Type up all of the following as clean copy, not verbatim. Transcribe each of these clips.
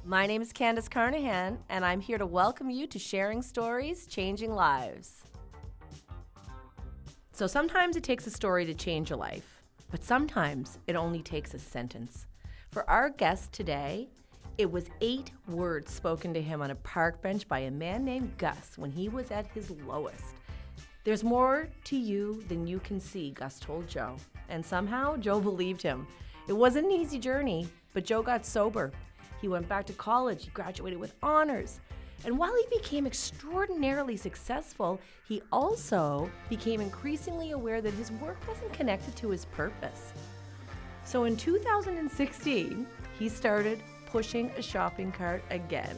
My name is Candace Carnahan, and I'm here to welcome you to Sharing Stories, Changing Lives. So sometimes it takes a story to change a life, but sometimes it only takes a sentence. For our guest today, it was 8 words spoken to him on a park bench by a man named Gus when he was at his lowest. There's more to you than you can see, Gus told Joe. And somehow, Joe believed him. It wasn't an easy journey, but Joe got sober. He went back to college, he graduated with honors. And while he became extraordinarily successful, he also became increasingly aware that his work wasn't connected to his purpose. So in 2016, he started pushing a shopping cart again.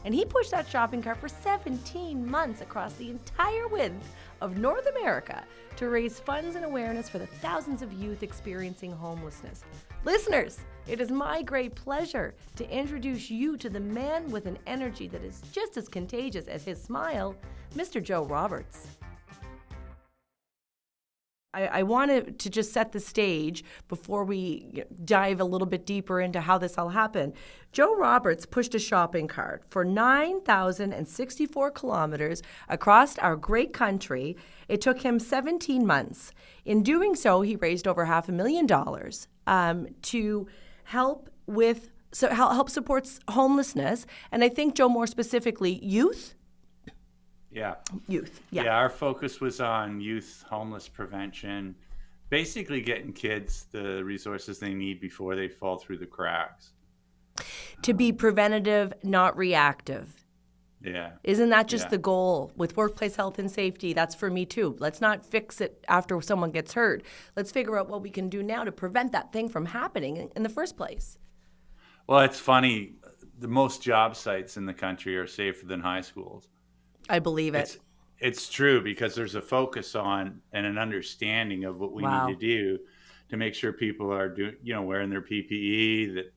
And he pushed that shopping cart for 17 months across the entire width of North America to raise funds and awareness for the thousands of youth experiencing homelessness. Listeners, it is my great pleasure to introduce you to the man with an energy that is just as contagious as his smile, Mr. Joe Roberts. I wanted to just set the stage before we dive a little bit deeper into how this all happened. Joe Roberts pushed a shopping cart for 9,064 kilometers across our great country. It took him 17 months. In doing so, he raised over $500,000 to help support homelessness, and I think, Joe, more specifically, youth. Youth. Yeah. Our focus was on youth homeless prevention, basically getting kids the resources they need before they fall through the cracks. To be preventative, not reactive. Yeah. Isn't that just the goal with workplace health and safety? That's for me too. Let's not fix it after someone gets hurt. Let's figure out what we can do now to prevent that thing from happening in the first place. Well, it's funny. The most job sites in the country are safer than high schools. I believe it. It's true because there's a focus on and an understanding of what we need to do to make sure people are wearing their PPE, that,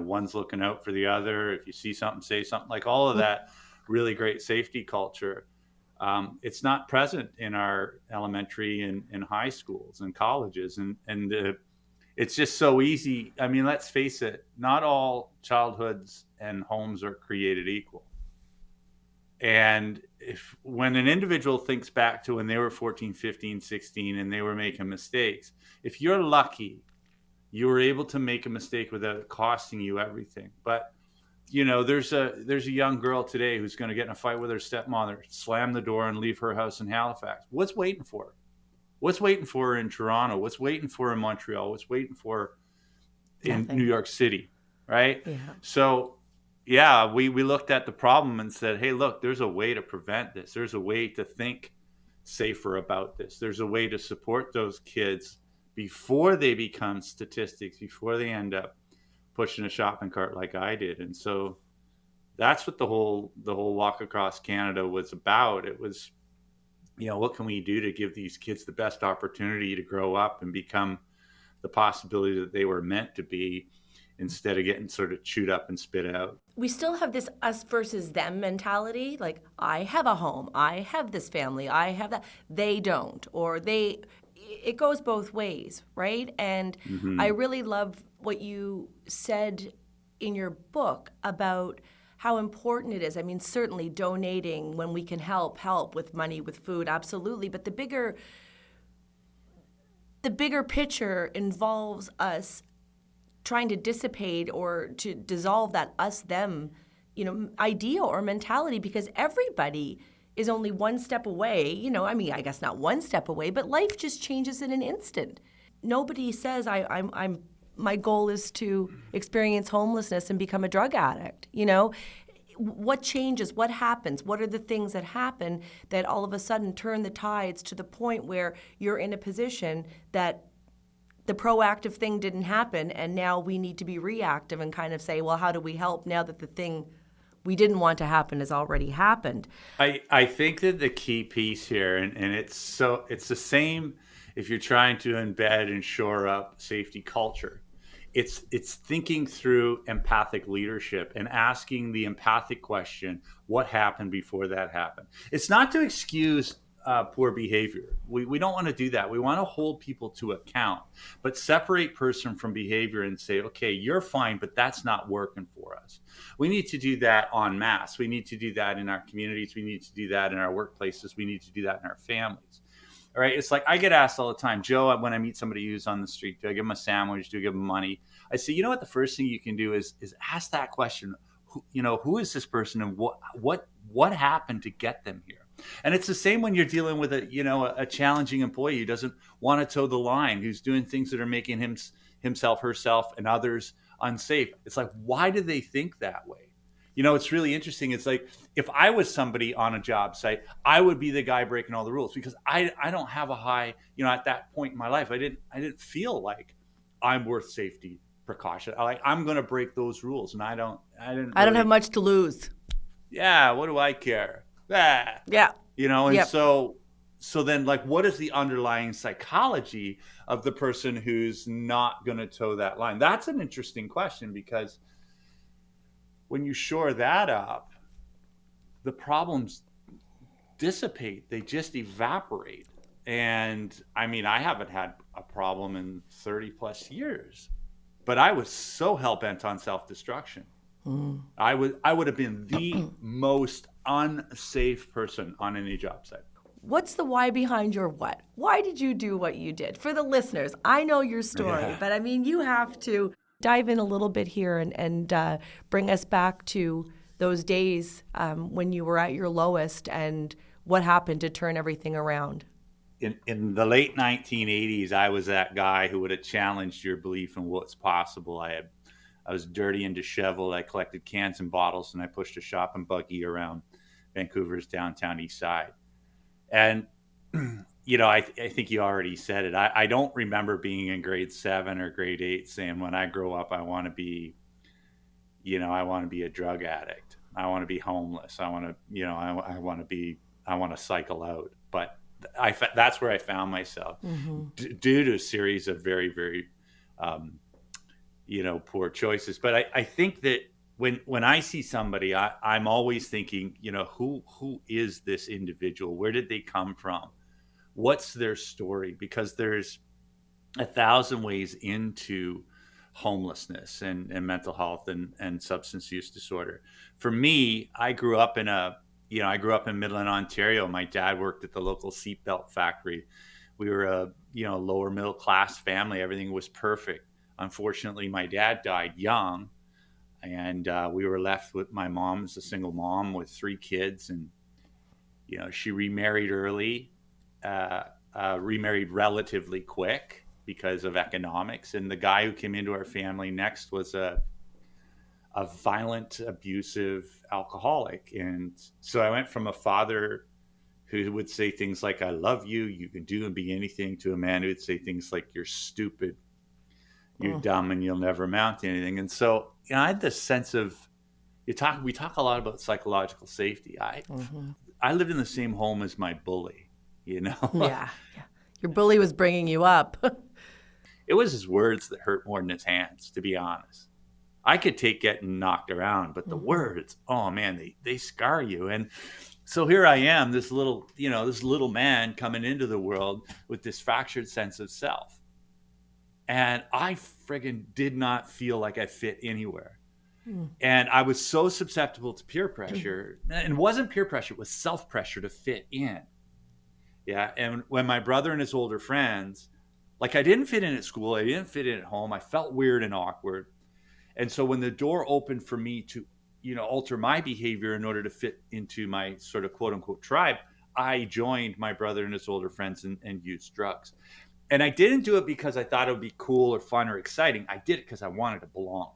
one's looking out for the other. If you see something, say something, like all of that really great safety culture. It's not present in our elementary and high schools and colleges. And it's just so easy. I mean, let's face it, not all childhoods and homes are created equal. And when an individual thinks back to when they were 14, 15, 16, and they were making mistakes, if you're lucky, you were able to make a mistake without it costing you everything. But, there's a young girl today who's going to get in a fight with her stepmother, slam the door and leave her house in Halifax. What's waiting for her? What's waiting for her in Toronto? What's waiting for her in Montreal? What's waiting for her in New York City, right? Yeah. So, we looked at the problem and said, hey, look, there's a way to prevent this. There's a way to think safer about this. There's a way to support those kids before they become statistics, before they end up pushing a shopping cart like I did. And so that's what the whole walk across Canada was about. It was, what can we do to give these kids the best opportunity to grow up and become the possibility that they were meant to be, instead of getting sort of chewed up and spit out. We still have this us versus them mentality. Like, I have a home, I have this family, I have that. They don't, it goes both ways, right? And I really love what you said in your book about how important it is. I mean, certainly donating when we can help with money, with food, absolutely. But the bigger picture involves us trying to dissipate or to dissolve that us-them, idea or mentality, because everybody is only one step away. I guess not one step away, but life just changes in an instant. Nobody says my goal is to experience homelessness and become a drug addict. What changes? What happens? What are the things that happen that all of a sudden turn the tides to the point where you're in a position that the proactive thing didn't happen, and now we need to be reactive and kind of say, well, how do we help now that the thing we didn't want to happen has already happened? I think that the key piece here, and it's the same if you're trying to embed and shore up safety culture. It's thinking through empathic leadership and asking the empathic question, what happened before that happened? It's not to excuse poor behavior. We don't want to do that. We want to hold people to account, but separate person from behavior and say, okay, you're fine, but that's not working for us. We need to do that en masse. We need to do that in our communities. We need to do that in our workplaces. We need to do that in our families. All right. It's like I get asked all the time, Joe, when I meet somebody who's on the street, do I give them a sandwich? Do I give them money? I say, you know what? The first thing you can do is ask that question. Who is this person, and what happened to get them here? And it's the same when you're dealing with a challenging employee who doesn't want to toe the line, who's doing things that are making himself, herself, and others unsafe. It's like, why do they think that way? It's really interesting. It's like, if I was somebody on a job site, I would be the guy breaking all the rules, because I don't have a high, at that point in my life, I didn't feel like I'm worth safety precaution. I'm going to break those rules, and I don't have much to lose. Yeah. What do I care? Yeah. And yep. so then, like, what is the underlying psychology of the person who's not going to toe that line? That's an interesting question, because when you shore that up, the problems dissipate. They just evaporate. And I mean, I haven't had a problem in 30 plus years, but I was so hell-bent on self-destruction. I would have been the most unsafe person on any job site. What's the why behind your what? Why did you do what you did? For the listeners, I know your story, but I mean, you have to dive in a little bit here and bring us back to those days when you were at your lowest, and what happened to turn everything around. In the late 1980s, I was that guy who would have challenged your belief in what's possible. I was dirty and disheveled. I collected cans and bottles, and I pushed a shopping buggy around Vancouver's downtown east side. And, I think you already said it. I don't remember being in grade 7 or grade 8 saying, when I grow up, I want to be, I want to be a drug addict. I want to be homeless. I want to, I want to cycle out. But that's where I found myself due to a series of very, very, poor choices. But I think that when I see somebody, I'm always thinking, who is this individual? Where did they come from? What's their story? Because there's 1,000 ways into homelessness and mental health and substance use disorder. For me, I grew up in Midland, Ontario. My dad worked at the local seatbelt factory. We were a lower middle class family. Everything was perfect. Unfortunately, my dad died young, and we were left with my mom as a single mom with 3 kids. And she remarried early, remarried relatively quick because of economics. And the guy who came into our family next was a violent, abusive alcoholic. And so I went from a father who would say things like, I love you, you can do and be anything, to a man who would say things like, you're stupid, you're dumb, and you'll never amount to anything. And so, I had this sense of, we talk a lot about psychological safety. I lived in the same home as my bully, Yeah. Your bully was bringing you up. It was his words that hurt more than his hands, to be honest. I could take getting knocked around, but the words, oh man, they scar you. And so here I am, this little man coming into the world with this fractured sense of self. And I friggin' did not feel like I fit anywhere. And I was so susceptible to peer pressure. And it wasn't peer pressure, it was self-pressure to fit in. Yeah. And when my brother and his older friends, like, I didn't fit in at school, I didn't fit in at home, I felt weird and awkward. And so when the door opened for me to, alter my behavior in order to fit into my sort of quote unquote tribe, I joined my brother and his older friends and used drugs. And I didn't do it because I thought it would be cool or fun or exciting. I did it because I wanted to belong.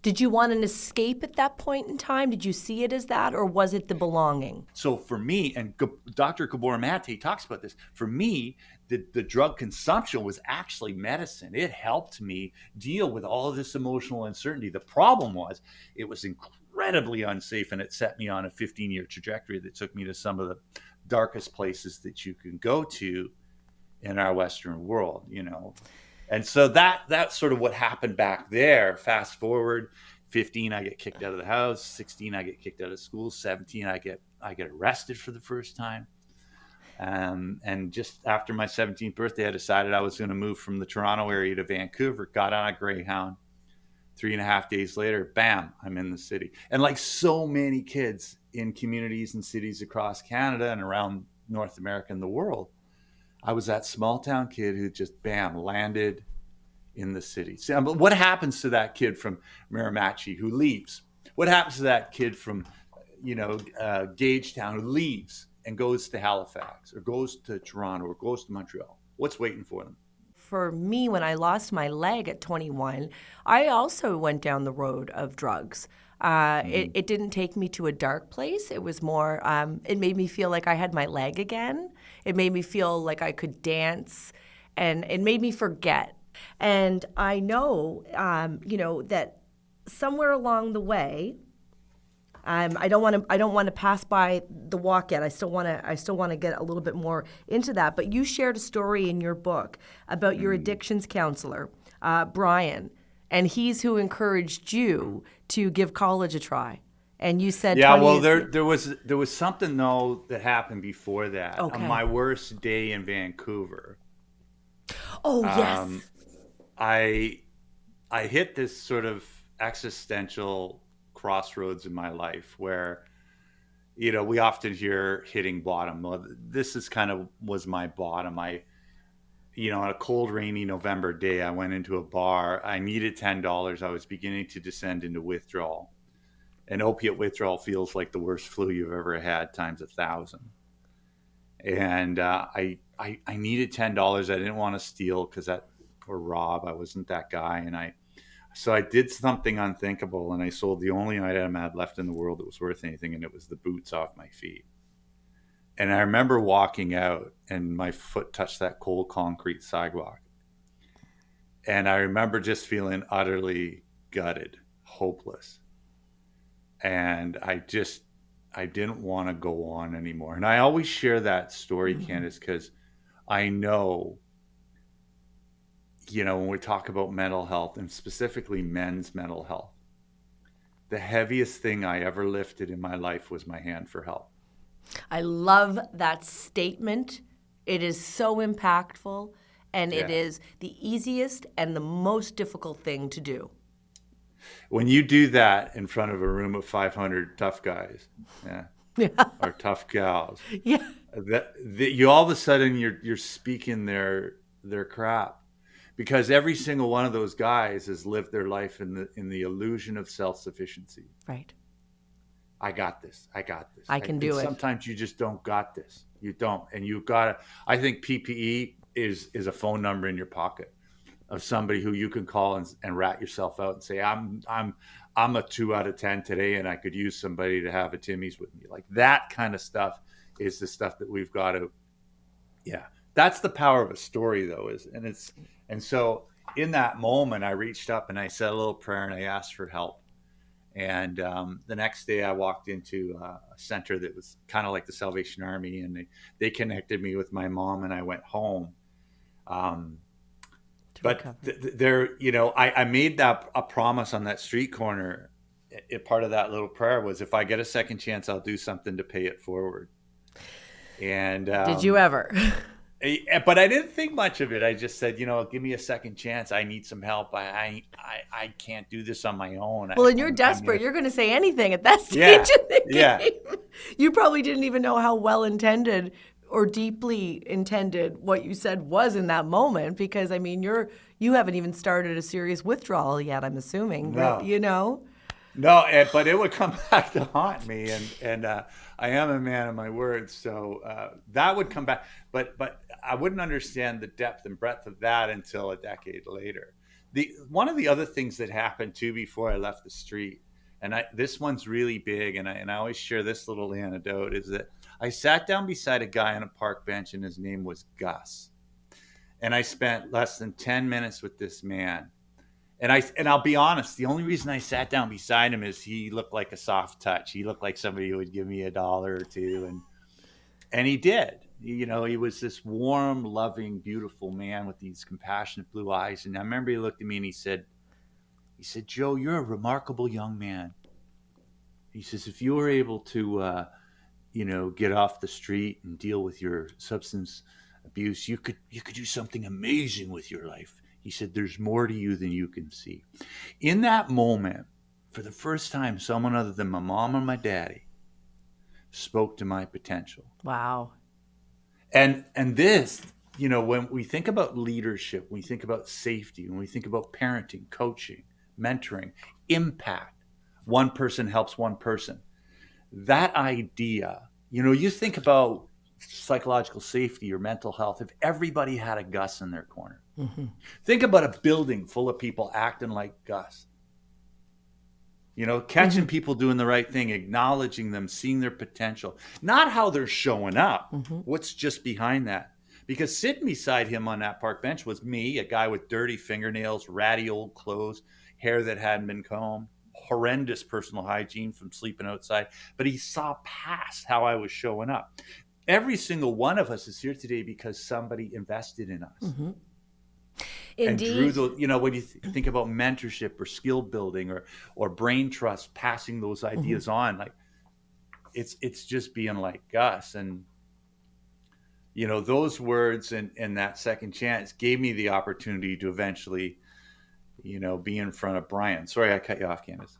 Did you want an escape at that point in time? Did you see it as that, or was it the belonging? So for me, and Dr. Gabor Mate talks about this, for me, the drug consumption was actually medicine. It helped me deal with all of this emotional uncertainty. The problem was it was incredibly unsafe, and it set me on a 15-year trajectory that took me to some of the darkest places that you can go to in our Western world, And so that's sort of what happened back there. Fast forward, 15, I get kicked out of the house. 16, I get kicked out of school. 17, I get arrested for the first time. And just after my 17th birthday, I decided I was going to move from the Toronto area to Vancouver, got on a Greyhound. 3.5 days later, bam, I'm in the city. And like so many kids in communities and cities across Canada and around North America and the world, I was that small town kid who just, bam, landed in the city. So, what happens to that kid from Miramichi who leaves? What happens to that kid from, Gagetown who leaves and goes to Halifax or goes to Toronto or goes to Montreal? What's waiting for them? For me, when I lost my leg at 21, I also went down the road of drugs. It didn't take me to a dark place. It was more, it made me feel like I had my leg again. It made me feel like I could dance, and it made me forget. And I know, that somewhere along the way, I don't want to pass by the walk yet. I still want to get a little bit more into that. But you shared a story in your book about your addictions counselor, Brian, and he's who encouraged you to give college a try. And you said, yeah, well, there was something though that happened before that. Okay. On my worst day in Vancouver. Oh yes. I hit this sort of existential crossroads in my life where, we often hear hitting bottom. Well, this is kind of was my bottom. On a cold, rainy November day, I went into a bar. I needed $10. I was beginning to descend into withdrawal. And opiate withdrawal feels like the worst flu you've ever had times 1,000. And I needed $10. I didn't want to steal or rob. I wasn't that guy. So I did something unthinkable, and I sold the only item I had left in the world that was worth anything, and it was the boots off my feet. And I remember walking out, and my foot touched that cold concrete sidewalk. And I remember just feeling utterly gutted, hopeless. And I didn't want to go on anymore. And I always share that story, Candace, because I know, when we talk about mental health, and specifically men's mental health, the heaviest thing I ever lifted in my life was my hand for help. I love that statement. It is so impactful, and it is the easiest and the most difficult thing to do. When you do that in front of a room of 500 tough guys, or tough gals, you all of a sudden you're speaking their crap, because every single one of those guys has lived their life in the illusion of self-sufficiency. Right. I got this. I can do it. Sometimes you just don't got this. You don't, and you've got to. I think PPE is a phone number in your pocket of somebody who you can call and rat yourself out and say, I'm a 2 out of 10 today, and I could use somebody to have a Timmy's with me. Like that kind of stuff is the stuff that we've got to. Yeah, that's the power of a story, though. And so in that moment, I reached up and I said a little prayer and I asked for help. And the next day I walked into a center that was kind of like the Salvation Army, and they connected me with my mom, and I went home. But I made that a promise on that street corner. Part of that little prayer was, if I get a second chance, I'll do something to pay it forward. And did you ever? But I didn't think much of it. I just said, give me a second chance. I need some help. I can't do this on my own. Well, and you're desperate. You're going to say anything at that stage in the game. Yeah. You probably didn't even know how well-intended or deeply intended what you said was in that moment, because, I mean, you haven't even started a serious withdrawal yet, I'm assuming. No. No, but it would come back to haunt me, and I am a man of my words, so that would come back. But I wouldn't understand the depth and breadth of that until a decade later. One of the other things that happened too before I left the street, and this one's really big, and I always share this little anecdote, is that I sat down beside a guy on a park bench, and his name was Gus, and I spent less than 10 minutes with this man. And I'll be honest, the only reason I sat down beside him is he looked like a soft touch. He looked like somebody who would give me $1 or $2, and he did. He was this warm, loving, beautiful man with these compassionate blue eyes. And I remember he looked at me and he said, "Joe, you're a remarkable young man." He says, "If you were able to, get off the street and deal with your substance abuse, you could do something amazing with your life. He said, there's more to you than you can see. In that moment, for the first time, someone other than my mom or my daddy spoke to my potential. Wow. And this, when we think about leadership, when we think about safety, when we think about parenting, coaching, mentoring, impact, one person helps one person. That idea, you think about psychological safety or mental health, if everybody had a Gus in their corner. Mm-hmm. Think about a building full of people acting like Gus. Catching mm-hmm. people doing the right thing, acknowledging them, seeing their potential, not how they're showing up, mm-hmm. what's just behind that. Because sitting beside him on that park bench was me, a guy with dirty fingernails, ratty old clothes, hair that hadn't been combed, horrendous personal hygiene from sleeping outside. But he saw past how I was showing up. Every single one of us is here today because somebody invested in us. Mm-hmm. Indeed. And drew the, when you think about mentorship or skill building or brain trust, passing those ideas mm-hmm. on, like it's just being like Gus. And, those words and that second chance gave me the opportunity to eventually, be in front of Brian. Sorry, I cut you off, Candace.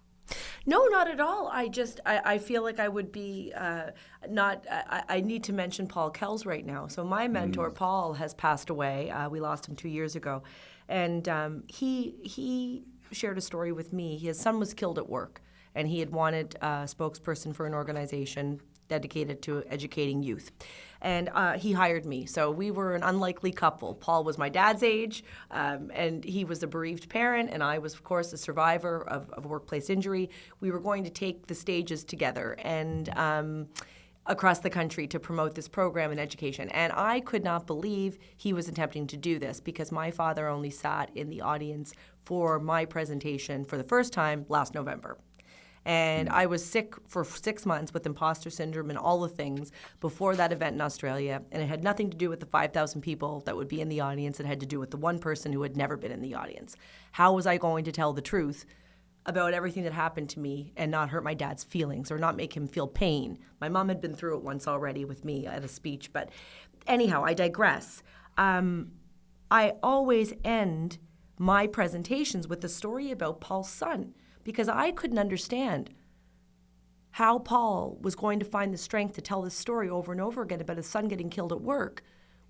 No, not at all. I feel like I would be I need to mention Paul Kells right now. So my mentor, Paul, has passed away. We lost him 2 years ago. And he shared a story with me. His son was killed at work, and he had wanted a spokesperson for an organization dedicated to educating youth. And he hired me. So we were an unlikely couple. Paul was my dad's age, and he was a bereaved parent, and I was, of course, a survivor of workplace injury. We were going to take the stages together and across the country to promote this program in education. And I could not believe he was attempting to do this because my father only sat in the audience for my presentation for the first time last November. And I was sick for 6 months with imposter syndrome and all the things before that event in Australia. And it had nothing to do with the 5,000 people that would be in the audience. It had to do with the one person who had never been in the audience. How was I going to tell the truth about everything that happened to me and not hurt my dad's feelings or not make him feel pain? My mom had been through it once already with me at a speech. But anyhow, I digress. I always end my presentations with a story about Paul's son, because I couldn't understand how Paul was going to find the strength to tell this story over and over again about his son getting killed at work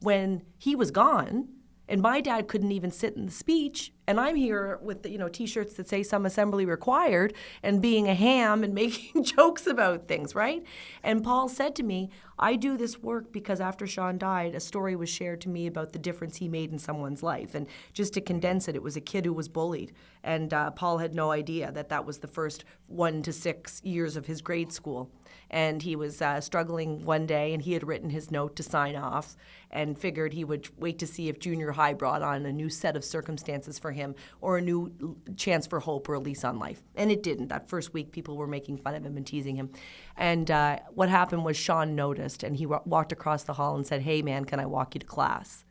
when he was gone and my dad couldn't even sit in the speech. And I'm here with T-shirts that say some assembly required and being a ham and making jokes about things, right? And Paul said to me, I do this work because after Sean died, a story was shared to me about the difference he made in someone's life. And just to condense it was a kid who was bullied. And Paul had no idea that was the first 1 to 6 years of his grade school. And he was struggling one day, and he had written his note to sign off and figured he would wait to see if junior high brought on a new set of circumstances for him or a new chance for hope or a lease on life. And it didn't. That first week, people were making fun of him and teasing him. And what happened was Sean noticed, and he walked across the hall and said, "Hey, man, can I walk you to class?"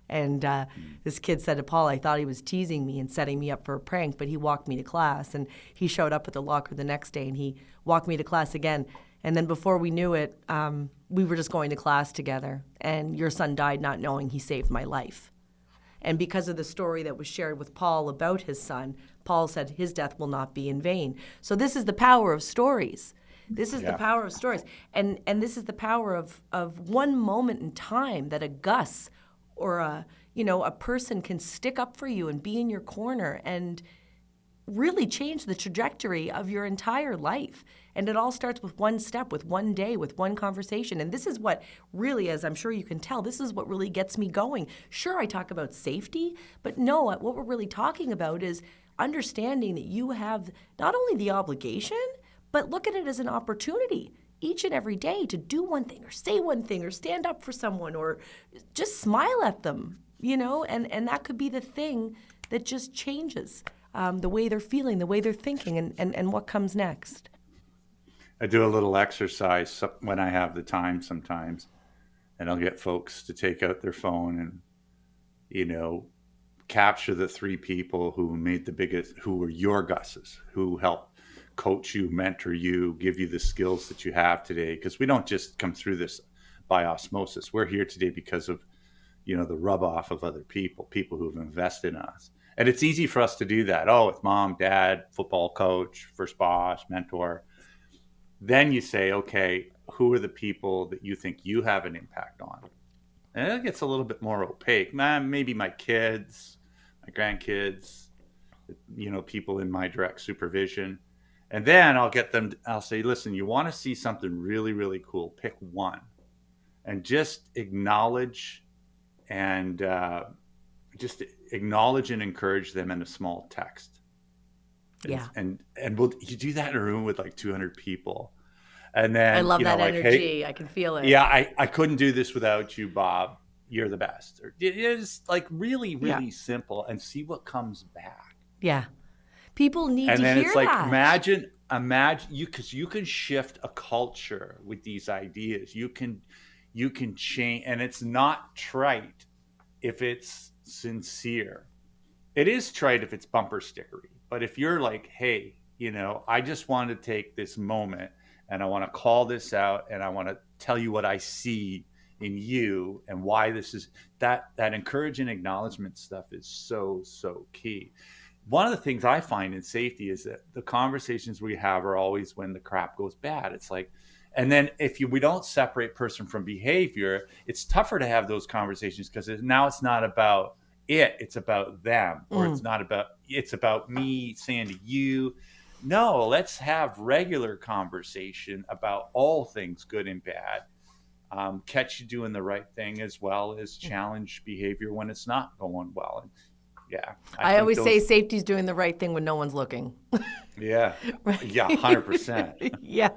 And this kid said to Paul, I thought he was teasing me and setting me up for a prank, but he walked me to class. And he showed up at the locker the next day, and he walked me to class again. And then before we knew it, we were just going to class together. And your son died not knowing he saved my life. And because of the story that was shared with Paul about his son, Paul said his death will not be in vain. So this is the power of stories. This is the power of stories. And this is the power of one moment in time that a Gus or a person can stick up for you and be in your corner and really change the trajectory of your entire life. And it all starts with one step, with one day, with one conversation. And this is what really, as I'm sure you can tell, this is what really gets me going. Sure, I talk about safety, but no, what we're really talking about is understanding that you have not only the obligation, but look at it as an opportunity each and every day to do one thing or say one thing or stand up for someone or just smile at them, and that could be the thing that just changes the way they're feeling, the way they're thinking, and what comes next. I do a little exercise when I have the time sometimes, and I'll get folks to take out their phone and, capture the 3 people who made the biggest, who were your Gusses, who helped coach you, mentor you, give you the skills that you have today. Because we don't just come through this by osmosis. We're here today because of, the rub off of other people who've invested in us. And it's easy for us to do that. Oh, with mom, dad, football coach, first boss, mentor. Then you say, okay, who are the people that you think you have an impact on? And it gets a little bit more opaque. Maybe my kids, my grandkids, people in my direct supervision. And then I'll say, listen, you want to see something really, really cool, pick one. And just acknowledge and encourage them in a small text. Yeah. And you do that in a room with like 200 people. And then I love that energy. Hey, I can feel it. Yeah, I couldn't do this without you, Bob. You're the best. It is like really, really simple, and see what comes back. Yeah. People need to hear that. And then it's like, imagine because you can shift a culture with these ideas. You can change, and it's not trite if it's sincere. It is trite if it's bumper stickery. But if you're like, hey, I just want to take this moment and I want to call this out and I want to tell you what I see in you and why this is that encouraging acknowledgement stuff is so, so key. One of the things I find in safety is that the conversations we have are always when the crap goes bad. It's like, and then if we don't separate person from behavior, it's tougher to have those conversations because now it's not about it's about them, or it's about me saying to you, no, let's have regular conversation about all things good and bad. Catch you doing the right thing as well as challenge behavior when it's not going well. And yeah. I always say safety's doing the right thing when no one's looking. Yeah. Right. Yeah, 100%. Yeah.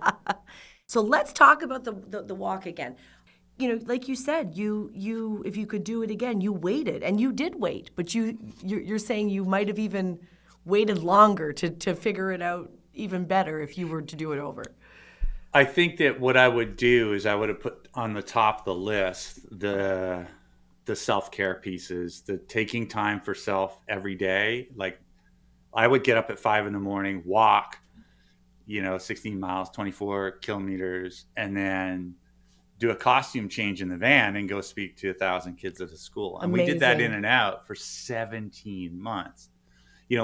So let's talk about the walk again. Like you said, you if you could do it again, you waited, and you did wait, but you're saying you might have even waited longer to figure it out even better if you were to do it over. I think that what I would do is I would have put on the top of the list the self-care pieces, the taking time for self every day. Like I would get up at 5 a.m, walk, 16 miles, 24 kilometers, and then do a costume change in the van and go speak to 1,000 kids at a school. And we did that in and out for 17 months.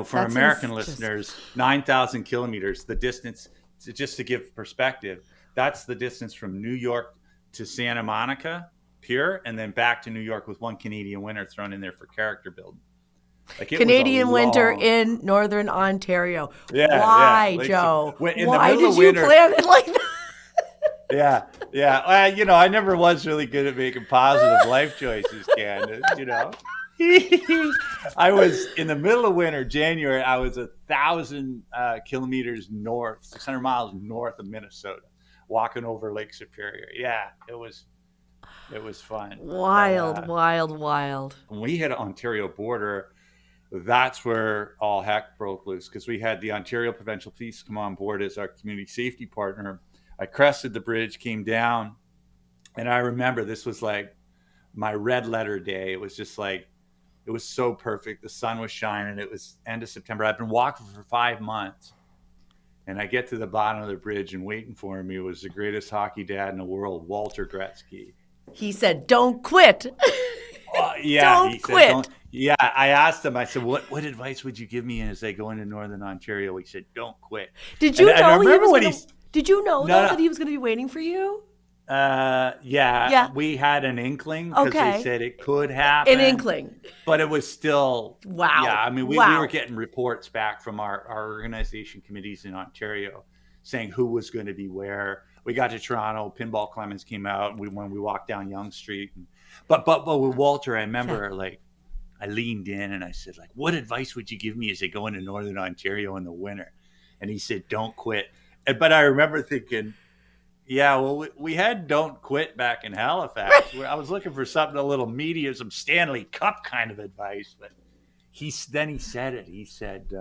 For American listeners, 9,000 kilometers, the distance, just to give perspective, that's the distance from New York to Santa Monica, pure, and then back to New York with one Canadian winter thrown in there for character building. Like Canadian winter in Northern Ontario. Yeah, Why, yeah. Joe? Why did you plan it like that? Yeah. I never was really good at making positive life choices, Candace, I was in the middle of winter, January, I was 1,000 kilometers north, 600 miles north of Minnesota, walking over Lake Superior. Yeah, it was fun. Wild. When we hit the Ontario border, that's where all heck broke loose, because we had the Ontario Provincial Police come on board as our community safety partner. I crested the bridge, came down, and I remember this was like my red letter day. It was just like, it was so perfect. The sun was shining. It was end of September. I've been walking for 5 months, and I get to the bottom of the bridge, and waiting for me was the greatest hockey dad in the world, Walter Gretzky. He said, "Don't quit." Don't quit. I asked him, I said, what advice would you give me as I go into Northern Ontario? He said, don't quit. Did you know that he was going to be waiting for you? Yeah. We had an inkling because they said it could happen. An inkling. But it was still, wow. Yeah, I mean, we were getting reports back from our organization committees in Ontario saying who was going to be where. We got to Toronto, Pinball Clemens came out when we walked down Yonge Street. But with Walter, I remember I leaned in and I said, like, what advice would you give me as I go into Northern Ontario in the winter? And he said, don't quit. But I remember thinking, yeah, well, we had don't quit back in Halifax. I was looking for something a little meatier, some Stanley Cup kind of advice. But he said it. He said,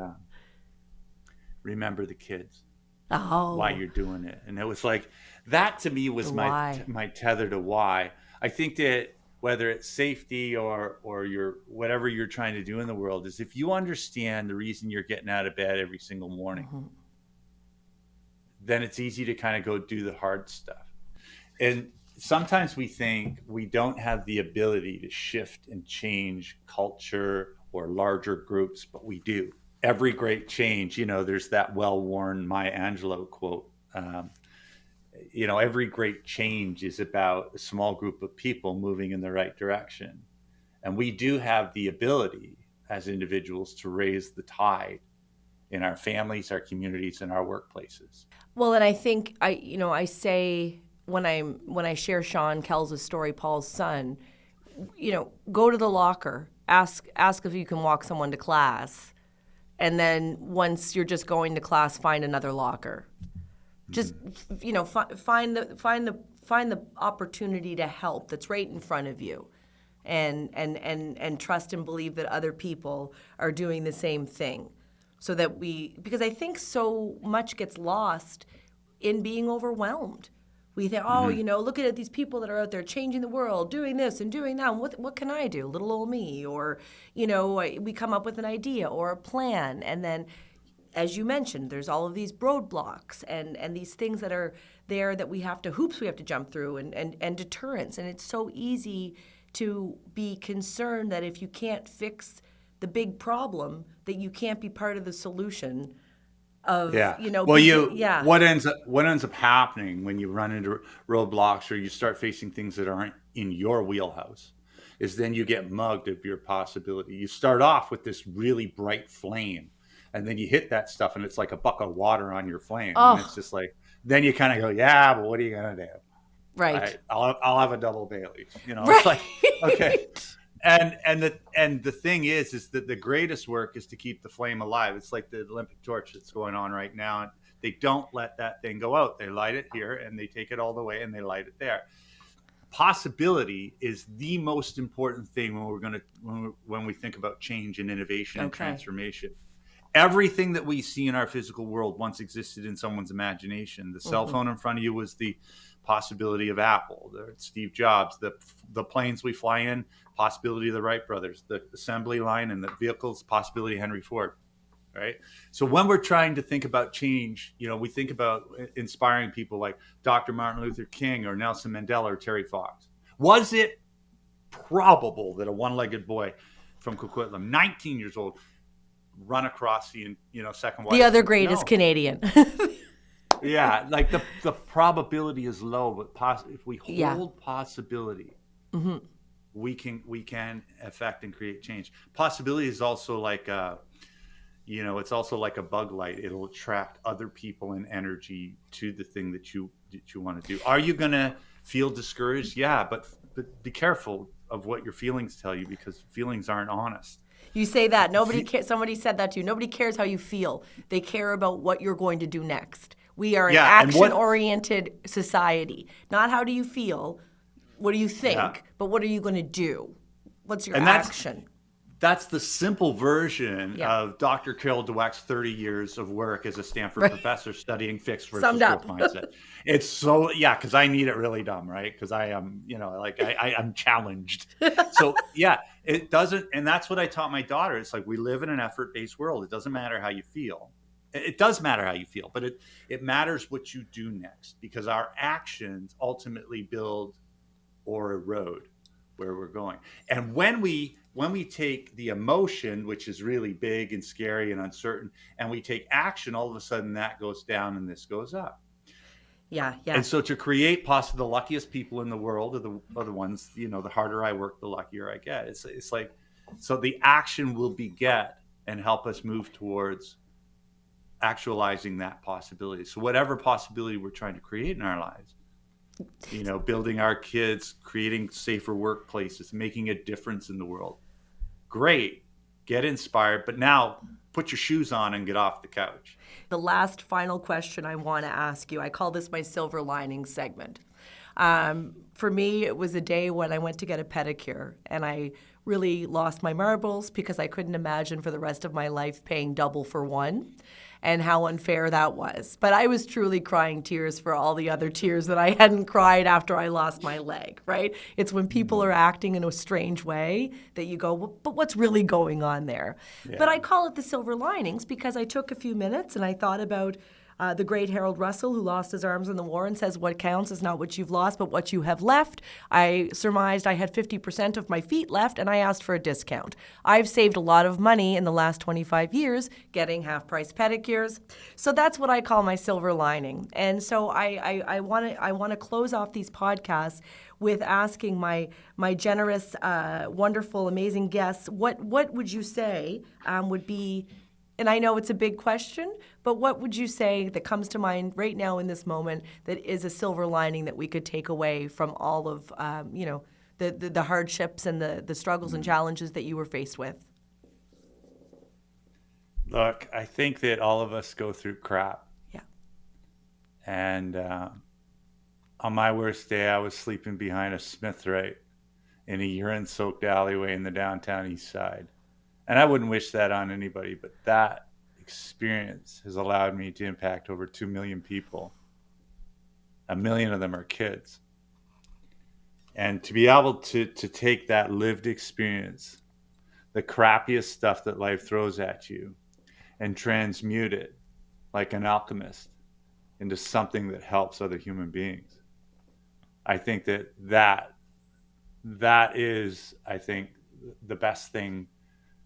remember the kids. Oh. Why you're doing it. And it was like, that to me was my tether to why. I think that whether it's safety or your whatever you're trying to do in the world, is if you understand the reason you're getting out of bed every single morning, then it's easy to kind of go do the hard stuff. And sometimes we think we don't have the ability to shift and change culture or larger groups, but we do. Every great change, there's that well-worn Maya Angelou quote. Every great change is about a small group of people moving in the right direction. And we do have the ability as individuals to raise the tide in our families, our communities, and our workplaces. Well, and I think I say when I share Sean Kells' story, Paul's son, go to the locker, ask if you can walk someone to class, and then once you're just going to class, find another locker. Just find the opportunity to help that's right in front of you, and trust and believe that other people are doing the same thing. So that because I think so much gets lost in being overwhelmed. We think, look at these people that are out there changing the world, doing this and doing that. And what can I do? Little old me. Or, we come up with an idea or a plan. And then, as you mentioned, there's all of these roadblocks and these things that are there that hoops we have to jump through and deterrents. And it's so easy to be concerned that if you can't fix the big problem, that you can't be part of the solution of, what ends up happening when you run into roadblocks or you start facing things that aren't in your wheelhouse is then you get mugged of your possibility. You start off with this really bright flame, and then you hit that stuff and it's like a bucket of water on your flame. And it's just like, then you kind of go, yeah, but what are you going to do? Right. I'll have a double Bailey's, Right. It's like, okay. And the thing is that the greatest work is to keep the flame alive. It's like the Olympic torch that's going on right now. And they don't let that thing go out. They light it here and they take it all the way and they light it there. Possibility is the most important thing when we think about change and innovation and transformation. Everything that we see in our physical world once existed in someone's imagination. The cell phone in front of you was the possibility of Apple, Steve Jobs, the planes we fly in, possibility of the Wright brothers, the assembly line and the vehicles, possibility of Henry Ford, right? So when we're trying to think about change, we think about inspiring people like Dr. Martin Luther King or Nelson Mandela or Terry Fox. Was it probable that a one-legged boy from Coquitlam, 19 years old, run across the second the other greatest Canadian? Yeah, like the probability is low, but if we hold possibility, we can affect and create change. Possibility is also like it's also like a bug light. It'll attract other people and energy to the thing that you want to do. Are you going to feel discouraged? Yeah, but be careful of what your feelings tell you, because feelings aren't honest. You say that. Somebody said that to you. Nobody cares how you feel. They care about what you're going to do next. We are an action-oriented society. Not how do you feel, what do you think, but what are you going to do? What's your action? That's the simple version of Dr. Carol Dweck's 30 years of work as a Stanford professor studying fixed versus growth mindset. It's so, because I need it really dumb, right? Because I am, I'm challenged. So, it doesn't, and that's what I taught my daughter. It's like we live in an effort-based world. It doesn't matter how you feel. It does matter how you feel, but it matters what you do next, because our actions ultimately build or erode where we're going. And when we take the emotion, which is really big and scary and uncertain, and we take action, all of a sudden that goes down and this goes up. Yeah. And so to create possibly the luckiest people in the world are the ones, the harder I work, the luckier I get. It's like, so the action will beget and help us move towards actualizing that possibility. So whatever possibility we're trying to create in our lives, building our kids, creating safer workplaces, making a difference in the world. Great. Get inspired, but now put your shoes on and get off the couch. The last final question I want to ask you, I call this my silver lining segment. For me, it was a day when I went to get a pedicure, and I really lost my marbles because I couldn't imagine for the rest of my life paying double for one, and how unfair that was. But I was truly crying tears for all the other tears that I hadn't cried after I lost my leg, right? It's when people are acting in a strange way that you go, well, but what's really going on there? Yeah. But I call it the silver linings because I took a few minutes and I thought about The great Harold Russell, who lost his arms in the war and says what counts is not what you've lost, but what you have left. I surmised I had 50% of my feet left, and I asked for a discount. I've saved a lot of money in the last 25 years getting half-price pedicures. So that's what I call my silver lining. And so I want to close off these podcasts with asking my generous, wonderful, amazing guests, what would you say would be, and I know it's a big question, but what would you say that comes to mind right now in this moment that is a silver lining that we could take away from all of, the hardships and the struggles and challenges that you were faced with? Look, I think that all of us go through crap. Yeah. And on my worst day, I was sleeping behind a Smith Right in a urine-soaked alleyway in the downtown east side. And I wouldn't wish that on anybody, but that experience has allowed me to impact over 2 million people. 1 million of them are kids. And to be able to take that lived experience, the crappiest stuff that life throws at you, and transmute it like an alchemist into something that helps other human beings. I think that is, I think, the best thing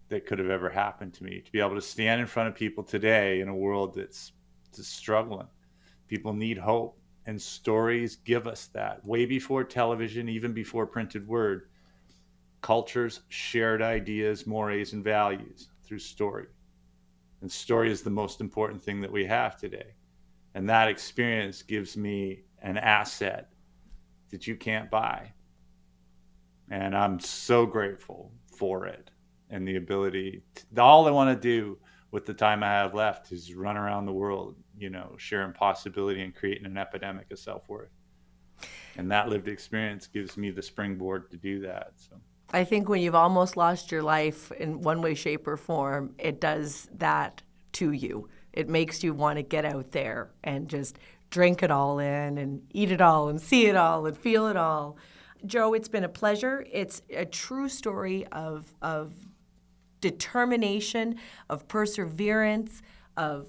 that could have ever happened to me, to be able to stand in front of people today in a world that's struggling. People need hope, and stories give us that. Way before television, even before printed word, cultures shared ideas, mores, and values through story. And story is the most important thing that we have today. And that experience gives me an asset that you can't buy. And I'm so grateful for it and the ability to, all I want to do with the time I have left is run around the world, sharing possibility and creating an epidemic of self-worth. And that lived experience gives me the springboard to do that. So I think when you've almost lost your life in one way, shape, or form, it does that to you. It makes you want to get out there and just drink it all in and eat it all and see it all and feel it all. Joe, it's been a pleasure. It's a true story of determination, of perseverance, of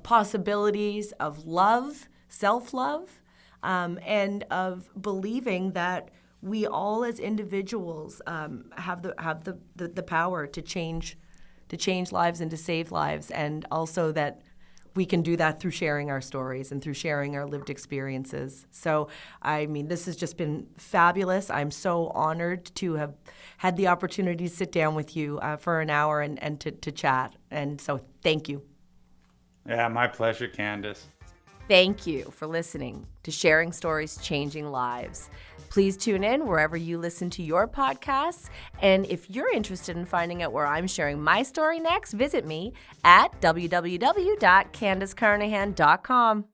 possibilities, of love, self-love, and of believing that we all as individuals have the power to change lives and to save lives, and also that we can do that through sharing our stories and through sharing our lived experiences. So, I mean, this has just been fabulous. I'm so honored to have had the opportunity to sit down with you for an hour and to chat. And so thank you. Yeah, my pleasure, Candace. Thank you for listening to Sharing Stories, Changing Lives. Please tune in wherever you listen to your podcasts. And if you're interested in finding out where I'm sharing my story next, visit me at www.candacecarnahan.com.